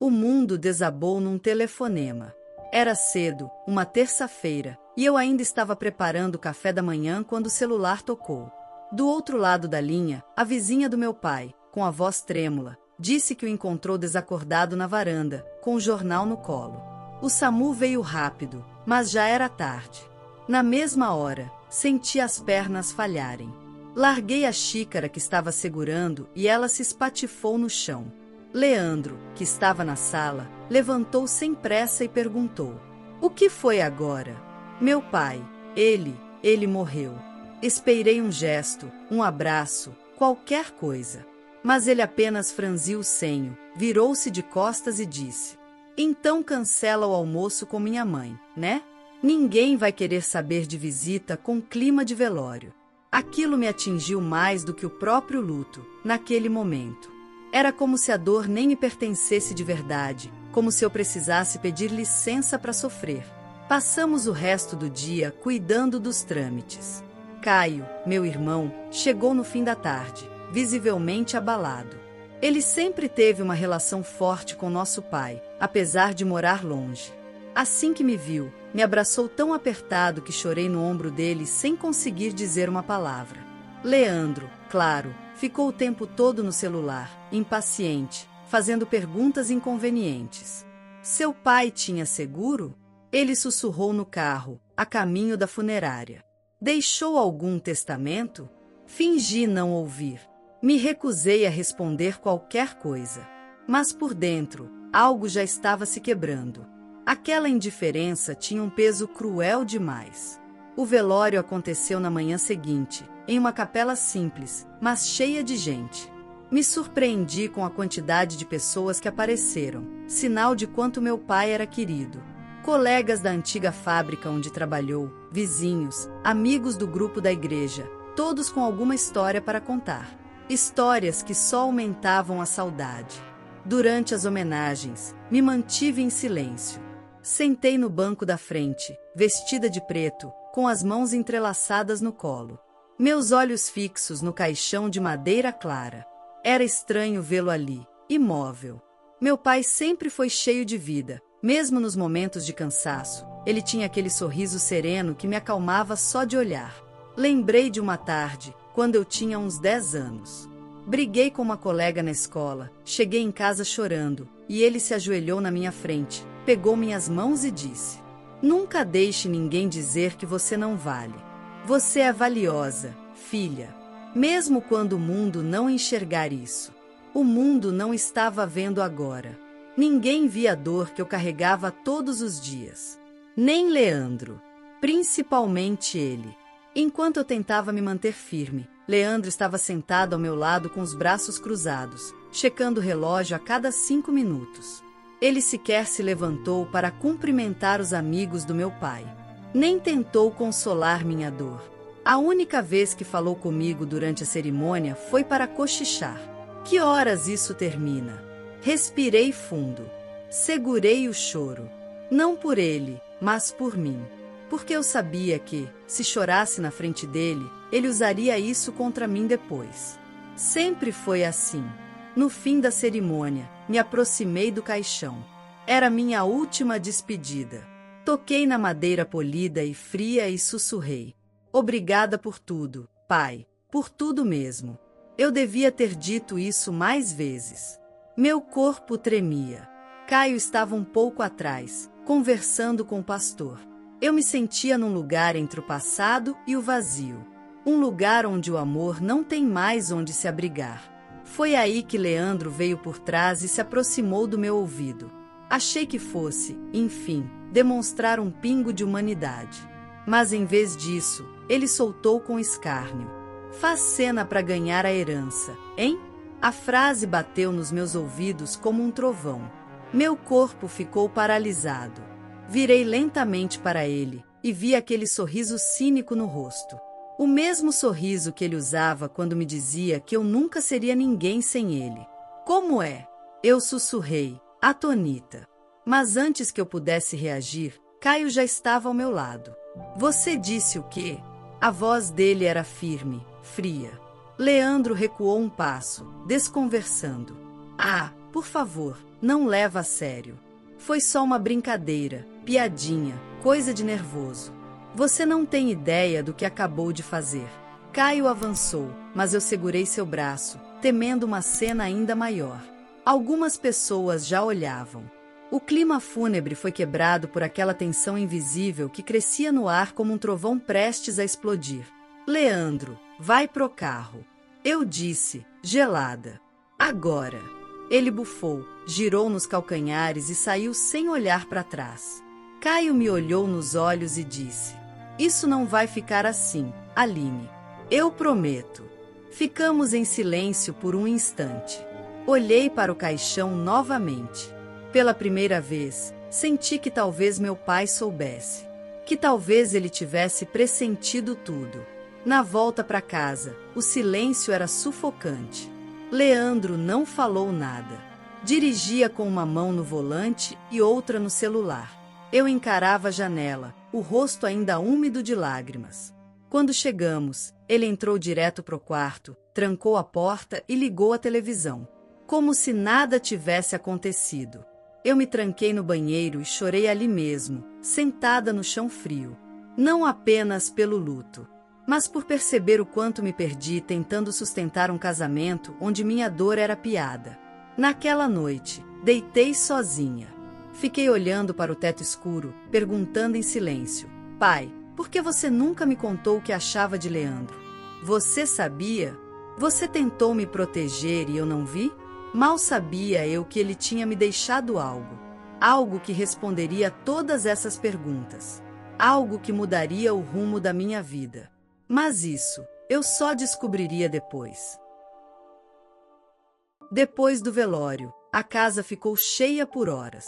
O mundo desabou num telefonema. Era cedo, uma terça-feira, e eu ainda estava preparando o café da manhã quando o celular tocou. Do outro lado da linha, a vizinha do meu pai, com a voz trêmula, disse que o encontrou desacordado na varanda, com o jornal no colo. O SAMU veio rápido, mas já era tarde. Na mesma hora, senti as pernas falharem. Larguei a xícara que estava segurando e ela se espatifou no chão. Leandro, que estava na sala, levantou sem pressa e perguntou: "O que foi agora?" "Meu pai, ele morreu." Esperei um gesto, um abraço, qualquer coisa. Mas ele apenas franziu o senho, virou-se de costas e disse: "Então cancela o almoço com minha mãe, né? Ninguém vai querer saber de visita com clima de velório." Aquilo me atingiu mais do que o próprio luto, naquele momento. Era como se a dor nem me pertencesse de verdade, como se eu precisasse pedir licença para sofrer. Passamos o resto do dia cuidando dos trâmites. Caio, meu irmão, chegou no fim da tarde, visivelmente abalado. Ele sempre teve uma relação forte com nosso pai, apesar de morar longe. Assim que me viu, me abraçou tão apertado que chorei no ombro dele sem conseguir dizer uma palavra. Leandro, claro, ficou o tempo todo no celular, impaciente, fazendo perguntas inconvenientes. Seu pai tinha seguro? Ele sussurrou no carro, a caminho da funerária. Deixou algum testamento? Fingi não ouvir. Me recusei a responder qualquer coisa. Mas por dentro, algo já estava se quebrando. Aquela indiferença tinha um peso cruel demais. O velório aconteceu na manhã seguinte, em uma capela simples, mas cheia de gente. Me surpreendi com a quantidade de pessoas que apareceram, sinal de quanto meu pai era querido. Colegas da antiga fábrica onde trabalhou, vizinhos, amigos do grupo da igreja, todos com alguma história para contar. Histórias que só aumentavam a saudade. Durante as homenagens, me mantive em silêncio. Sentei no banco da frente, vestida de preto, com as mãos entrelaçadas no colo. Meus olhos fixos no caixão de madeira clara. Era estranho vê-lo ali, imóvel. Meu pai sempre foi cheio de vida, mesmo nos momentos de cansaço. Ele tinha aquele sorriso sereno que me acalmava só de olhar. Lembrei de uma tarde, quando eu tinha uns 10 anos. Briguei com uma colega na escola, cheguei em casa chorando, e ele se ajoelhou na minha frente, pegou minhas mãos e disse: "Nunca deixe ninguém dizer que você não vale. Você é valiosa, filha." Mesmo quando o mundo não enxergar isso. O mundo não estava vendo agora. Ninguém via a dor que eu carregava todos os dias. Nem Leandro. Principalmente ele. Enquanto eu tentava me manter firme, Leandro estava sentado ao meu lado com os braços cruzados, checando o relógio a cada 5 minutos. Ele sequer se levantou para cumprimentar os amigos do meu pai. Nem tentou consolar minha dor. A única vez que falou comigo durante a cerimônia foi para cochichar. Que horas isso termina? Respirei fundo. Segurei o choro. Não por ele, mas por mim. Porque eu sabia que, se chorasse na frente dele, ele usaria isso contra mim depois. Sempre foi assim. No fim da cerimônia, me aproximei do caixão. Era minha última despedida. Toquei na madeira polida e fria e sussurrei: "Obrigada por tudo, pai, por tudo mesmo." Eu devia ter dito isso mais vezes. Meu corpo tremia. Caio estava um pouco atrás, conversando com o pastor. Eu me sentia num lugar entre o passado e o vazio. Um lugar onde o amor não tem mais onde se abrigar. Foi aí que Leandro veio por trás e se aproximou do meu ouvido. Achei que fosse, enfim, demonstrar um pingo de humanidade. Mas em vez disso, ele soltou com escárnio: "Faz cena para ganhar a herança, hein?" A frase bateu nos meus ouvidos como um trovão. Meu corpo ficou paralisado. Virei lentamente para ele, e vi aquele sorriso cínico no rosto. O mesmo sorriso que ele usava quando me dizia que eu nunca seria ninguém sem ele. "Como é?" Eu sussurrei, atônita. Mas antes que eu pudesse reagir, Caio já estava ao meu lado. "Você disse o quê?" A voz dele era firme, fria. Leandro recuou um passo, desconversando. "Ah, por favor, não leva a sério. Foi só uma brincadeira, piadinha, coisa de nervoso. Você não tem ideia do que acabou de fazer. Caio avançou, mas eu segurei seu braço, temendo uma cena ainda maior. Algumas pessoas já olhavam. O clima fúnebre foi quebrado por aquela tensão invisível que crescia no ar como um trovão prestes a explodir. Leandro, vai pro carro. Eu disse, gelada. Agora. Ele bufou, girou nos calcanhares e saiu sem olhar para trás. Caio me olhou nos olhos e disse: Isso não vai ficar assim, Aline. Eu prometo. Ficamos em silêncio por um instante. Olhei para o caixão novamente. Pela primeira vez, senti que talvez meu pai soubesse. Que talvez ele tivesse pressentido tudo. Na volta para casa, o silêncio era sufocante. Leandro não falou nada. Dirigia com uma mão no volante e outra no celular. Eu encarava a janela, o rosto ainda úmido de lágrimas. Quando chegamos, ele entrou direto pro quarto, trancou a porta e ligou a televisão. Como se nada tivesse acontecido. Eu me tranquei no banheiro e chorei ali mesmo, sentada no chão frio. Não apenas pelo luto, mas por perceber o quanto me perdi tentando sustentar um casamento onde minha dor era piada. Naquela noite, deitei sozinha. Fiquei olhando para o teto escuro, perguntando em silêncio: Pai, por que você nunca me contou o que achava de Leandro? Você sabia? Você tentou me proteger e eu não vi? Mal sabia eu que ele tinha me deixado algo. Algo que responderia a todas essas perguntas. Algo que mudaria o rumo da minha vida. Mas isso, eu só descobriria depois. Depois do velório, a casa ficou cheia por horas.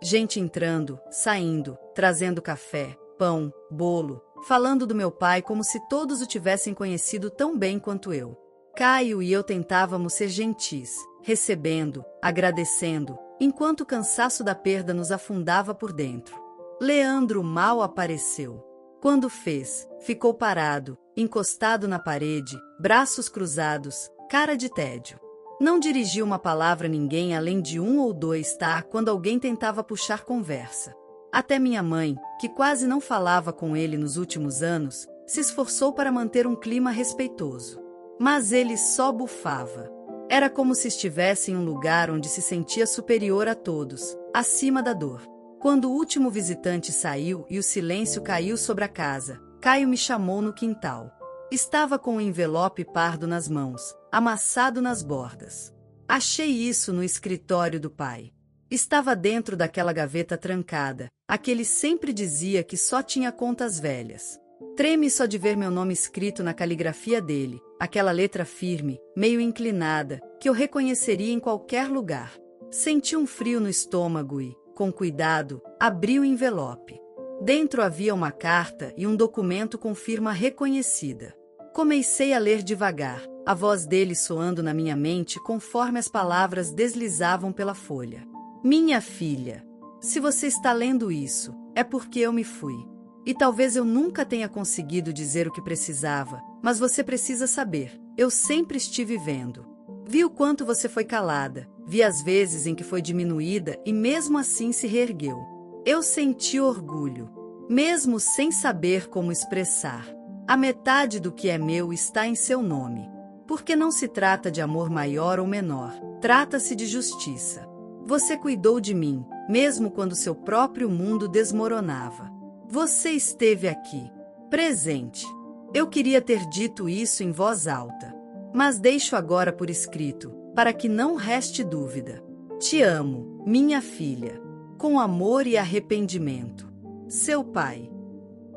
Gente entrando, saindo, trazendo café, pão, bolo, falando do meu pai como se todos o tivessem conhecido tão bem quanto eu. Caio e eu tentávamos ser gentis, recebendo, agradecendo, enquanto o cansaço da perda nos afundava por dentro. Leandro mal apareceu. Quando fez, ficou parado, encostado na parede, braços cruzados, cara de tédio. Não dirigiu uma palavra a ninguém além de um ou dois quando alguém tentava puxar conversa. Até minha mãe, que quase não falava com ele nos últimos anos, se esforçou para manter um clima respeitoso. Mas ele só bufava. Era como se estivesse em um lugar onde se sentia superior a todos, acima da dor. Quando o último visitante saiu e o silêncio caiu sobre a casa, Caio me chamou no quintal. Estava com um envelope pardo nas mãos, amassado nas bordas. Achei isso no escritório do pai. Estava dentro daquela gaveta trancada, a que ele sempre dizia que só tinha contas velhas. Treme só de ver meu nome escrito na caligrafia dele, aquela letra firme, meio inclinada, que eu reconheceria em qualquer lugar. Senti um frio no estômago e, com cuidado, abri o envelope. Dentro havia uma carta e um documento com firma reconhecida. Comecei a ler devagar, a voz dele soando na minha mente conforme as palavras deslizavam pela folha. Minha filha, se você está lendo isso, é porque eu me fui. E talvez eu nunca tenha conseguido dizer o que precisava, mas você precisa saber, eu sempre estive vendo. Vi o quanto você foi calada, vi as vezes em que foi diminuída e mesmo assim se reergueu. Eu senti orgulho, mesmo sem saber como expressar. A metade do que é meu está em seu nome. Porque não se trata de amor maior ou menor, trata-se de justiça. Você cuidou de mim, mesmo quando seu próprio mundo desmoronava. Você esteve aqui, presente. Eu queria ter dito isso em voz alta. Mas deixo agora por escrito, para que não reste dúvida. Te amo, minha filha. Com amor e arrependimento. Seu pai.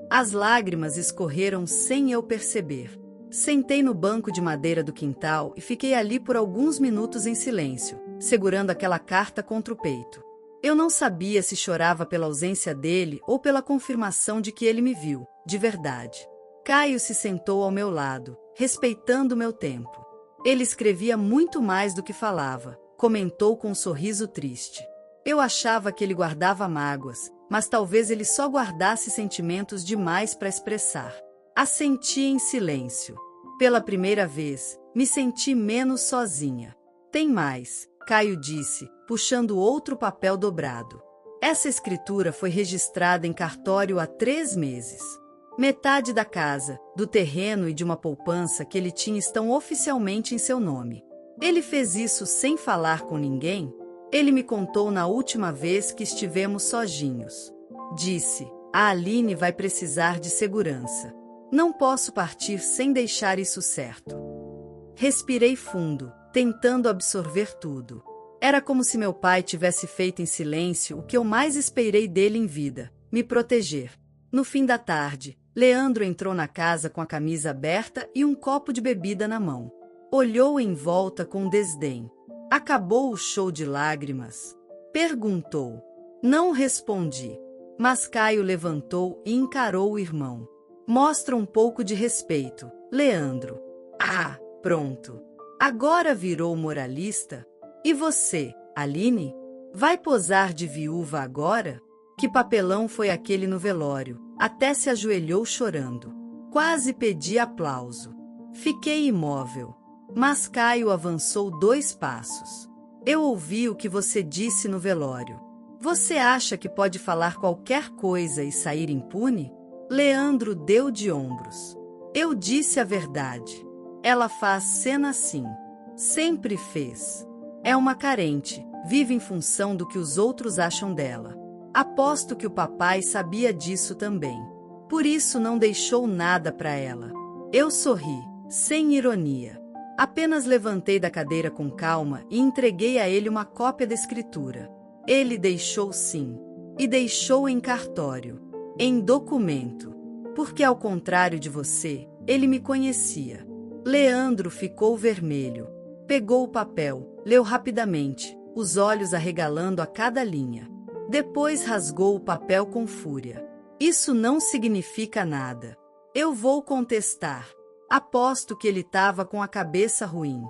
As lágrimas escorreram sem eu perceber. Sentei no banco de madeira do quintal e fiquei ali por alguns minutos em silêncio, segurando aquela carta contra o peito. Eu não sabia se chorava pela ausência dele ou pela confirmação de que ele me viu, de verdade. Caio se sentou ao meu lado, respeitando meu tempo. Ele escrevia muito mais do que falava, comentou com um sorriso triste. Eu achava que ele guardava mágoas, mas talvez ele só guardasse sentimentos demais para expressar. Assenti em silêncio. Pela primeira vez, me senti menos sozinha. Tem mais, Caio disse, puxando outro papel dobrado. Essa escritura foi registrada em cartório há 3 meses. Metade da casa, do terreno e de uma poupança que ele tinha estão oficialmente em seu nome. Ele fez isso sem falar com ninguém? Ele me contou na última vez que estivemos sozinhos. Disse, a Aline vai precisar de segurança. Não posso partir sem deixar isso certo. Respirei fundo, tentando absorver tudo. Era como se meu pai tivesse feito em silêncio o que eu mais esperei dele em vida, me proteger. No fim da tarde, Leandro entrou na casa com a camisa aberta e um copo de bebida na mão. Olhou em volta com desdém. Acabou o show de lágrimas? Perguntou. Não respondi. Mas Caio levantou e encarou o irmão. Mostra um pouco de respeito, Leandro. Ah, pronto. Agora virou moralista? E você, Aline? Vai posar de viúva agora? Que papelão foi aquele no velório? Até se ajoelhou chorando. Quase pedi aplauso. Fiquei imóvel. Mas Caio avançou 2 passos. Eu ouvi o que você disse no velório. Você acha que pode falar qualquer coisa e sair impune? Leandro deu de ombros. Eu disse a verdade. Ela faz cena assim. Sempre fez. É uma carente, vive em função do que os outros acham dela. Aposto que o papai sabia disso também. Por isso não deixou nada para ela. Eu sorri, sem ironia. Apenas levantei da cadeira com calma e entreguei a ele uma cópia da escritura. Ele deixou sim. E deixou em cartório. Em documento. Porque ao contrário de você, ele me conhecia. Leandro ficou vermelho. Pegou o papel, leu rapidamente, os olhos arregalando a cada linha. Depois rasgou o papel com fúria. Isso não significa nada. Eu vou contestar. Aposto que ele estava com a cabeça ruim.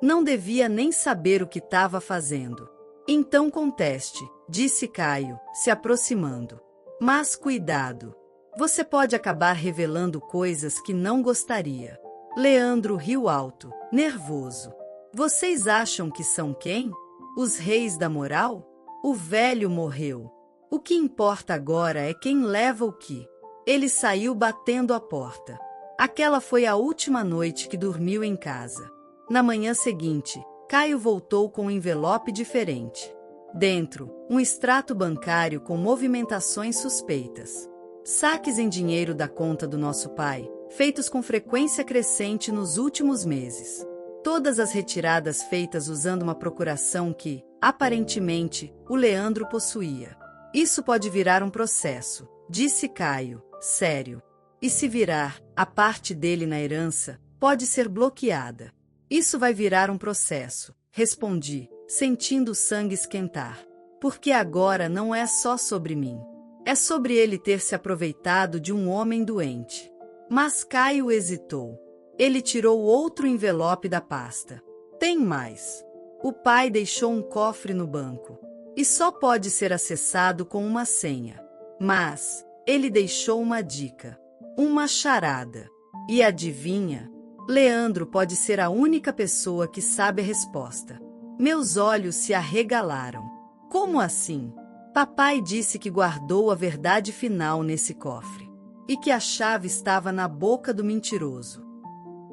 Não devia nem saber o que estava fazendo. Então conteste, disse Caio, se aproximando. Mas cuidado. Você pode acabar revelando coisas que não gostaria. Leandro riu alto, nervoso. Vocês acham que são quem? Os reis da moral? O velho morreu. O que importa agora é quem leva o que. Ele saiu batendo a porta. Aquela foi a última noite que dormiu em casa. Na manhã seguinte, Caio voltou com um envelope diferente. Dentro, um extrato bancário com movimentações suspeitas. Saques em dinheiro da conta do nosso pai, feitos com frequência crescente nos últimos meses. Todas as retiradas feitas usando uma procuração que, aparentemente, o Leandro possuía. Isso pode virar um processo, disse Caio, sério. E se virar, a parte dele na herança pode ser bloqueada. Isso vai virar um processo, respondi, sentindo o sangue esquentar. Porque agora não é só sobre mim. É sobre ele ter se aproveitado de um homem doente. Mas Caio hesitou. Ele tirou outro envelope da pasta. Tem mais. O pai deixou um cofre no banco. E só pode ser acessado com uma senha. Mas ele deixou uma dica. Uma charada. E adivinha? Leandro pode ser a única pessoa que sabe a resposta. Meus olhos se arregalaram. Como assim? Papai disse que guardou a verdade final nesse cofre. E que a chave estava na boca do mentiroso.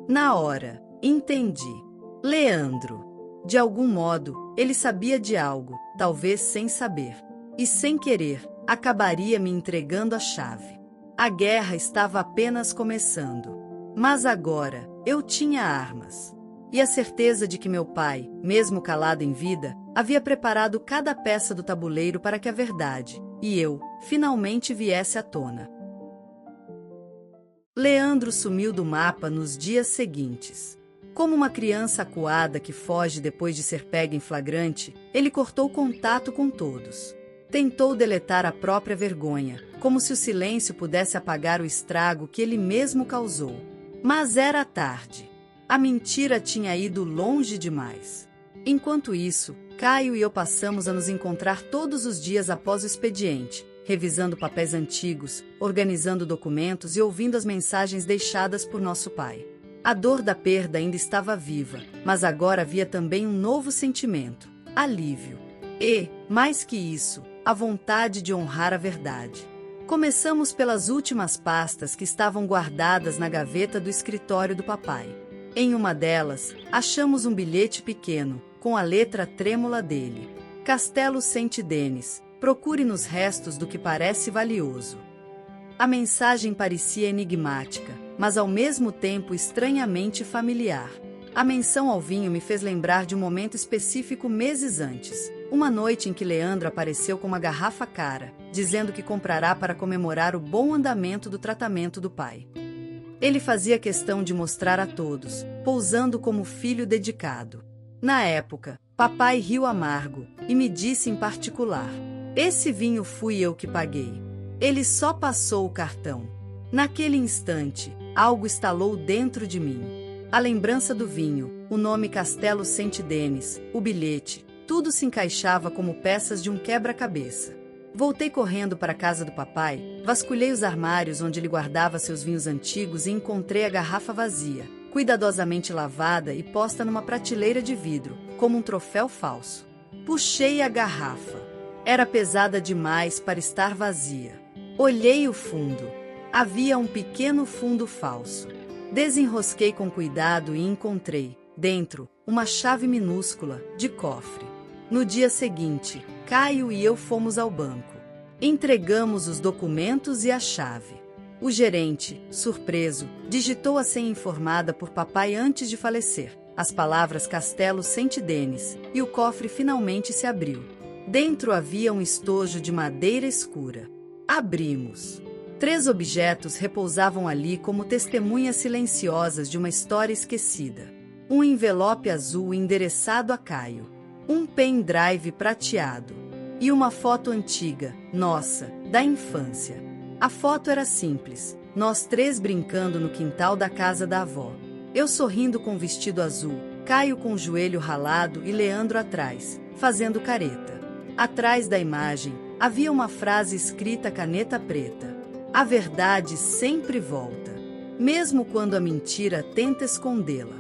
Na hora, entendi. Leandro. De algum modo, ele sabia de algo, talvez sem saber. E sem querer, acabaria me entregando a chave. A guerra estava apenas começando. Mas agora, eu tinha armas. E a certeza de que meu pai, mesmo calado em vida, havia preparado cada peça do tabuleiro para que a verdade, e eu, finalmente viesse à tona. Leandro sumiu do mapa nos dias seguintes. Como uma criança acuada que foge depois de ser pega em flagrante, ele cortou contato com todos. Tentou deletar a própria vergonha, como se o silêncio pudesse apagar o estrago que ele mesmo causou. Mas era tarde. A mentira tinha ido longe demais. Enquanto isso, Caio e eu passamos a nos encontrar todos os dias após o expediente, revisando papéis antigos, organizando documentos e ouvindo as mensagens deixadas por nosso pai. A dor da perda ainda estava viva, mas agora havia também um novo sentimento, alívio. E, mais que isso, a vontade de honrar a verdade. Começamos pelas últimas pastas que estavam guardadas na gaveta do escritório do papai. Em uma delas, achamos um bilhete pequeno, com a letra trêmula dele. Castelo Saint-Denis, procure nos restos do que parece valioso. A mensagem parecia enigmática, mas ao mesmo tempo estranhamente familiar. A menção ao vinho me fez lembrar de um momento específico meses antes. Uma noite em que Leandro apareceu com uma garrafa cara, dizendo que comprará para comemorar o bom andamento do tratamento do pai. Ele fazia questão de mostrar a todos, pousando como filho dedicado. Na época, papai riu amargo e me disse em particular: "Esse vinho fui eu que paguei. Ele só passou o cartão." Naquele instante, algo estalou dentro de mim. A lembrança do vinho, o nome Castelo Saint-Denis, o bilhete, tudo se encaixava como peças de um quebra-cabeça. Voltei correndo para a casa do papai, vasculhei os armários onde ele guardava seus vinhos antigos e encontrei a garrafa vazia, cuidadosamente lavada e posta numa prateleira de vidro, como um troféu falso. Puxei a garrafa. Era pesada demais para estar vazia. Olhei o fundo. Havia um pequeno fundo falso. Desenrosquei com cuidado e encontrei, dentro, uma chave minúscula, de cofre. No dia seguinte, Caio e eu fomos ao banco. Entregamos os documentos e a chave. O gerente, surpreso, digitou a senha informada por papai antes de falecer, as palavras Castelo Saint-Denis, e o cofre finalmente se abriu. Dentro havia um estojo de madeira escura. Abrimos. 3 objetos repousavam ali como testemunhas silenciosas de uma história esquecida. Um envelope azul endereçado a Caio. Um pendrive prateado. E uma foto antiga, nossa, da infância. A foto era simples, nós 3 brincando no quintal da casa da avó. Eu sorrindo com o vestido azul, Caio com o joelho ralado e Leandro atrás, fazendo careta. Atrás da imagem, havia uma frase escrita a caneta preta: "A verdade sempre volta, mesmo quando a mentira tenta escondê-la."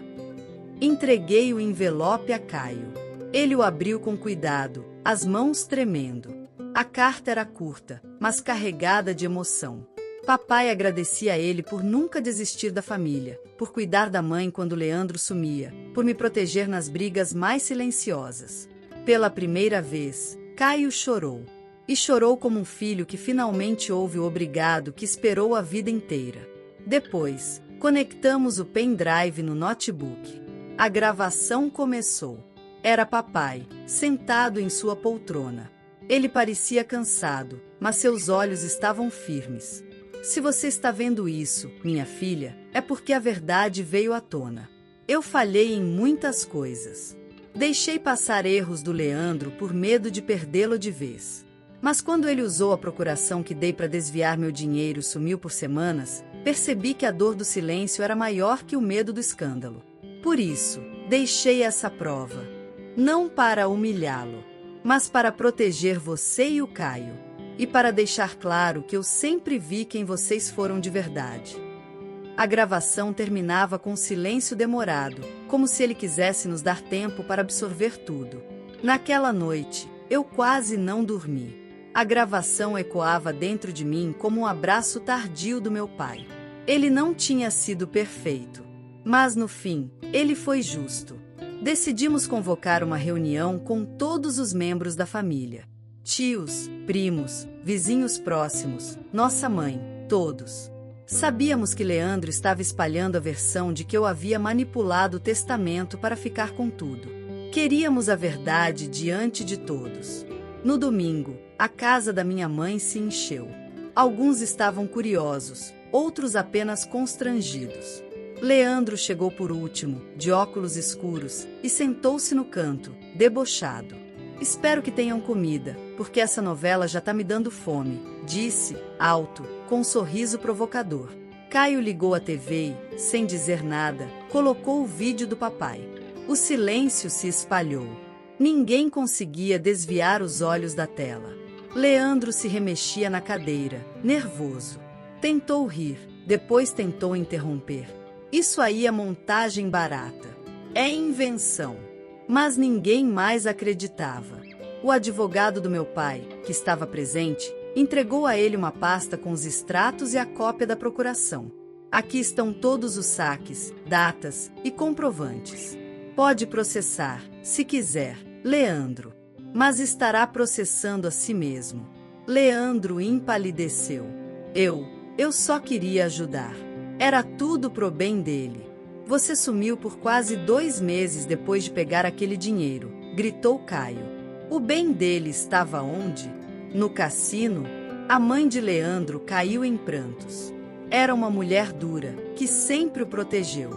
Entreguei o envelope a Caio. Ele o abriu com cuidado, as mãos tremendo. A carta era curta, mas carregada de emoção. Papai agradecia a ele por nunca desistir da família, por cuidar da mãe quando Leandro sumia, por me proteger nas brigas mais silenciosas. Pela primeira vez, Caio chorou. E chorou como um filho que finalmente ouve o obrigado que esperou a vida inteira. Depois, conectamos o pendrive no notebook. A gravação começou. Era papai, sentado em sua poltrona. Ele parecia cansado, mas seus olhos estavam firmes. "Se você está vendo isso, minha filha, é porque a verdade veio à tona. Eu falhei em muitas coisas. Deixei passar erros do Leandro por medo de perdê-lo de vez. Mas quando ele usou a procuração que dei para desviar meu dinheiro e sumiu por semanas, percebi que a dor do silêncio era maior que o medo do escândalo. Por isso, deixei essa prova. Não para humilhá-lo, mas para proteger você e o Caio. E para deixar claro que eu sempre vi quem vocês foram de verdade." A gravação terminava com um silêncio demorado, como se ele quisesse nos dar tempo para absorver tudo. Naquela noite, eu quase não dormi. A gravação ecoava dentro de mim como um abraço tardio do meu pai. Ele não tinha sido perfeito, mas no fim, ele foi justo. Decidimos convocar uma reunião com todos os membros da família. Tios, primos, vizinhos próximos, nossa mãe, todos. Sabíamos que Leandro estava espalhando a versão de que eu havia manipulado o testamento para ficar com tudo. Queríamos a verdade diante de todos. No domingo, a casa da minha mãe se encheu. Alguns estavam curiosos, outros apenas constrangidos. Leandro chegou por último, de óculos escuros, e sentou-se no canto, debochado. "Espero que tenham comida, porque essa novela já tá me dando fome", disse, alto, com um sorriso provocador. Caio ligou a TV e, sem dizer nada, colocou o vídeo do papai. O silêncio se espalhou. Ninguém conseguia desviar os olhos da tela. Leandro se remexia na cadeira, nervoso. Tentou rir, depois tentou interromper. "Isso aí é montagem barata. É invenção." Mas ninguém mais acreditava. O advogado do meu pai, que estava presente, entregou a ele uma pasta com os extratos e a cópia da procuração. Aqui estão todos os saques, datas e comprovantes. Pode processar, se quiser, Leandro. Mas estará processando a si mesmo. Leandro empalideceu. Eu só queria ajudar. Era tudo pro bem dele. Você sumiu por quase 2 meses depois de pegar aquele dinheiro, gritou Caio. O bem dele estava onde? No cassino? A mãe de Leandro caiu em prantos. Era uma mulher dura, que sempre o protegeu.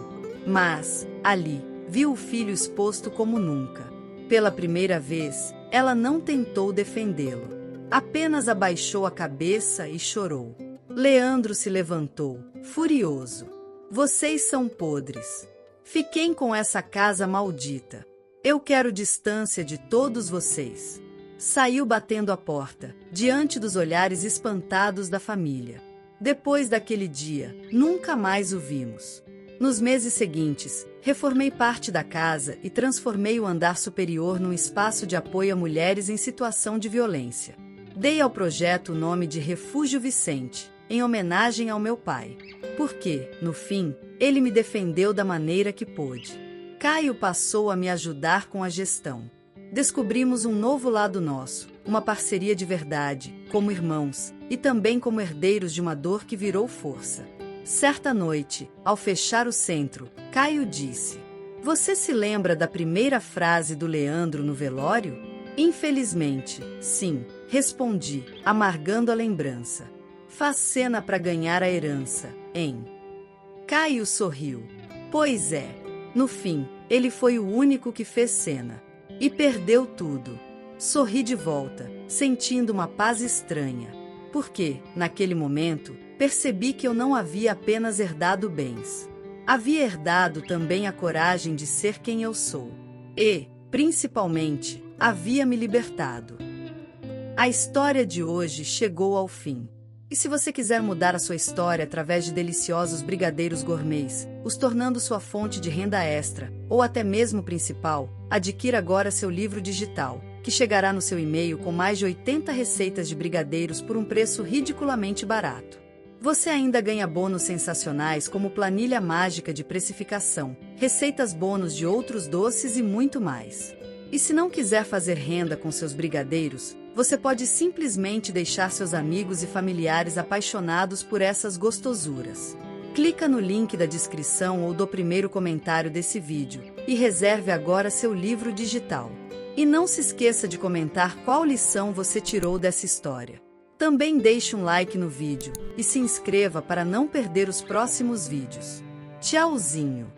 Mas, ali, viu o filho exposto como nunca. Pela primeira vez, ela não tentou defendê-lo. Apenas abaixou a cabeça e chorou. Leandro se levantou, furioso. Vocês são podres. Fiquem com essa casa maldita. Eu quero distância de todos vocês. Saiu batendo a porta, diante dos olhares espantados da família. Depois daquele dia, nunca mais o vimos. Nos meses seguintes, reformei parte da casa e transformei o andar superior num espaço de apoio a mulheres em situação de violência. Dei ao projeto o nome de Refúgio Vicente, em homenagem ao meu pai. Porque, no fim, ele me defendeu da maneira que pôde. Caio passou a me ajudar com a gestão. Descobrimos um novo lado nosso, uma parceria de verdade, como irmãos, e também como herdeiros de uma dor que virou força. Certa noite, ao fechar o centro, Caio disse: Você se lembra da primeira frase do Leandro no velório? Infelizmente, sim, respondi, amargando a lembrança. Faz cena para ganhar a herança, hein? Caio sorriu. Pois é. No fim, ele foi o único que fez cena. E perdeu tudo. Sorri de volta, sentindo uma paz estranha. Porque, naquele momento, percebi que eu não havia apenas herdado bens. Havia herdado também a coragem de ser quem eu sou. E, principalmente, havia me libertado. A história de hoje chegou ao fim. E se você quiser mudar a sua história através de deliciosos brigadeiros gourmets, os tornando sua fonte de renda extra, ou até mesmo principal, adquira agora seu livro digital, que chegará no seu e-mail com mais de 80 receitas de brigadeiros por um preço ridiculamente barato. Você ainda ganha bônus sensacionais como planilha mágica de precificação, receitas bônus de outros doces e muito mais. E se não quiser fazer renda com seus brigadeiros, você pode simplesmente deixar seus amigos e familiares apaixonados por essas gostosuras. Clica no link da descrição ou do primeiro comentário desse vídeo e reserve agora seu livro digital. E não se esqueça de comentar qual lição você tirou dessa história. Também deixe um like no vídeo e se inscreva para não perder os próximos vídeos. Tchauzinho!